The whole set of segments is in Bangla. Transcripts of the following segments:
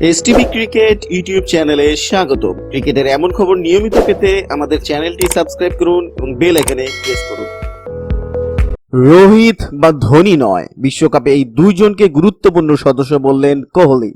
এসটিভি ক্রিকেট ইউটিউব চ্যানেলে স্বাগত। ক্রিকেটের এমন খবর নিয়মিত পেতে আমাদের চ্যানেলটি সাবস্ক্রাইব করুন এবং বেল আইকনে প্রেস করুন। রোহিত বা ধোনি নয়, বিশ্বকাপে এই দুইজনকে গুরুত্বপূর্ণ সদস্য বললেন কোহলি।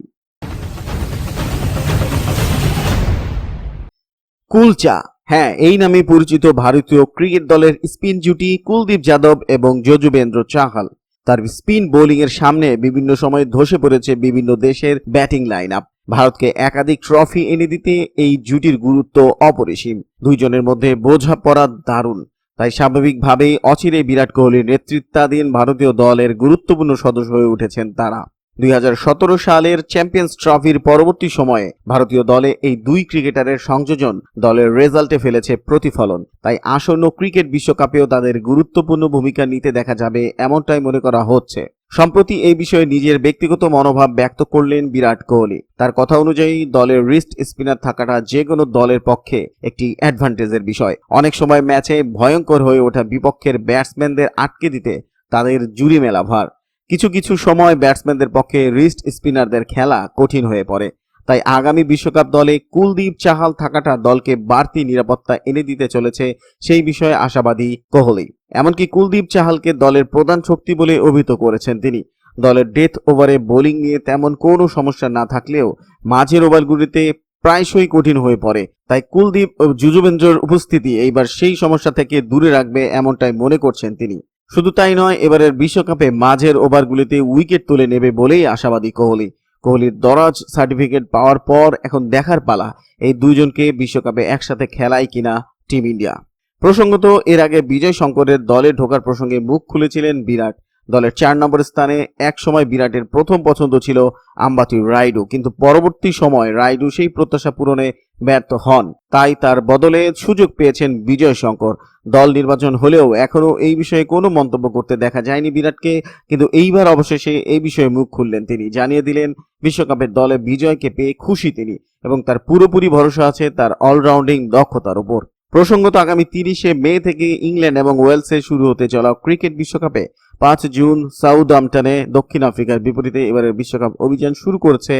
কুলচা, হ্যাঁ, এই নামে পরিচিত ভারতীয় ক্রিকেট দলের স্পিন জুটি কুলদীপ যাদব এবং যজুবেন্দ্র চাহাল। তার স্পিন বোলিং এর সামনে বিভিন্ন সময় ধসে পড়েছে বিভিন্ন দেশের ব্যাটিং লাইন আপ। ভারতকে একাধিক ট্রফি এনে দিতে এই জুটির গুরুত্ব অপরিসীম। দুইজনের মধ্যে বোঝাপড়া দারুণ, তাই স্বাভাবিকভাবেই অচিরে বিরাট কোহলির নেতৃত্বাধীন ভারতীয় দলের গুরুত্বপূর্ণ সদস্য হয়ে উঠেছেন তারা। 2017 সালের চ্যাম্পিয়ন্স ট্রফির পরবর্তী সময়ে ভারতীয় দলে এই দুই ক্রিকেটারের সংযোজন দলের রেজাল্টে ফেলেছে প্রতিফলন। তাই আসন্ন ক্রিকেট বিশ্বকাপেও তাদের গুরুত্বপূর্ণ ভূমিকা নিতে দেখা যাবে, এমনটাই মনে করা হচ্ছে। সম্প্রতি এই বিষয়ে নিজের ব্যক্তিগত মনোভাব ব্যক্ত করলেন বিরাট কোহলি। তার কথা অনুযায়ী দলের রিস্ট স্পিনার থাকাটা যে কোনো দলের পক্ষে একটি অ্যাডভান্টেজের বিষয়। অনেক সময় ম্যাচে ভয়ঙ্কর হয়ে ওঠা বিপক্ষের ব্যাটসম্যানদের আটকে দিতে তাদের জুড়ি মেলা ভার। কিছু কিছু সময় ব্যাটসম্যানদের পক্ষে রিস্ট স্পিনারদের খেলা কঠিন হয়ে পড়ে। তাই আগামী বিশ্বকাপ দলে কুলদীপ চাহাল থাকাটা দলকে বাড়তি নিরাপত্তা এনে দিতে চলেছে, সেই বিষয়ে আশাবাদী কোহলি। এমনকি কুলদীপ চাহালকে দলের প্রধান শক্তি বলে অভিহিত করেছেন তিনি। দলের ডেথ ওভারে বোলিং নিয়ে তেমন কোনো সমস্যা না থাকলেও মাঝের ওভারগুলিতে প্রায়শই কঠিন হয়ে পড়ে। তাই কুলদীপ ও যজুবেন্দ্রর উপস্থিতি এইবার সেই সমস্যা থেকে দূরে রাখবে, এমনটাই মনে করছেন তিনি। শুধু তাই নয়, এবারের বিশ্বকাপে মাঝের ওভারগুলিতে উইকেট তুলে নেবে বলেই আশাবাদী কোহলি। কোহলির দরাজ সার্টিফিকেট পাওয়ার পর এখন দেখার পালা এই দুইজনকে বিশ্বকাপে একসাথে খেলায় কিনা টিম ইন্ডিয়া। প্রসঙ্গত, এর আগে বিজয় শঙ্করের দলে ঢোকার প্রসঙ্গে মুখ খুলেছিলেন বিরাট। দলের 4 নম্বর স্থানে এক সময় বিরাটের প্রথম পছন্দ ছিল আম্বাতি রাইডু, কিন্তু পরবর্তী সময় রাইডু সেই প্রত্যাশা পূরণে ব্যর্থ হন। তাই তার বদলে সুযোগ পেয়েছেন বিজয় শঙ্কর। দল নির্বাচন হলেও এখনো এই বিষয়ে কোনো মন্তব্য করতে দেখা যায়নি বিরাটকে, কিন্তু এইবার অবশেষে এই বিষয়ে মুখ খুললেন তিনি। জানিয়ে দিলেন বিশ্বকাপের দলে বিজয়কে পেয়ে খুশি তিনি এবং তার পুরোপুরি ভরসা আছে তার অলরাউন্ডিং দক্ষতার উপর। প্রসঙ্গত, আগামী 30শে মে থেকে ইংল্যান্ড এবং ওয়েলসে শুরু হতে চলা ক্রিকেট বিশ্বকাপে 5 জুন সাউদাম্পটনে দক্ষিণ আফ্রিকার বিপরীতে এবারের বিশ্বকাপ অভিযান শুরু করেছে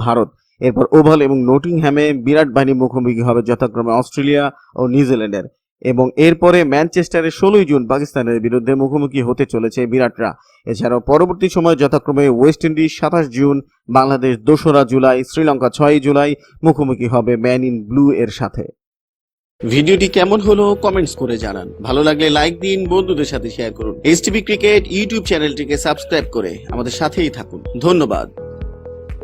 ভারত। এরপর ওভাল এবং নটিংহ্যামে বিরাট বাহিনী মুখোমুখি হবে যথাক্রমে অস্ট্রেলিয়া ও নিউজিল্যান্ডের, এবং এরপরে ম্যানচেস্টারে 16 জুন পাকিস্তানের বিরুদ্ধে মুখোমুখি হতে চলেছে বিরাটরা। এছাড়াও পরবর্তী সময় যথাক্রমে ওয়েস্ট ইন্ডিজ 27 জুন, বাংলাদেশ 2রা জুলাই, শ্রীলঙ্কা 6 জুলাই মুখোমুখি হবে ম্যান ইন ব্লু এর সাথে। ভিডিওটি কেমন হলো কমেন্টস করে জানান। ভালো লাগলে লাইক দিন, বন্ধুদের সাথে শেয়ার করুন। এসটিভি ক্রিকেট ইউটিউব চ্যানেলটিকে সাবস্ক্রাইব করে আমাদের সাথেই থাকুন। ধন্যবাদ।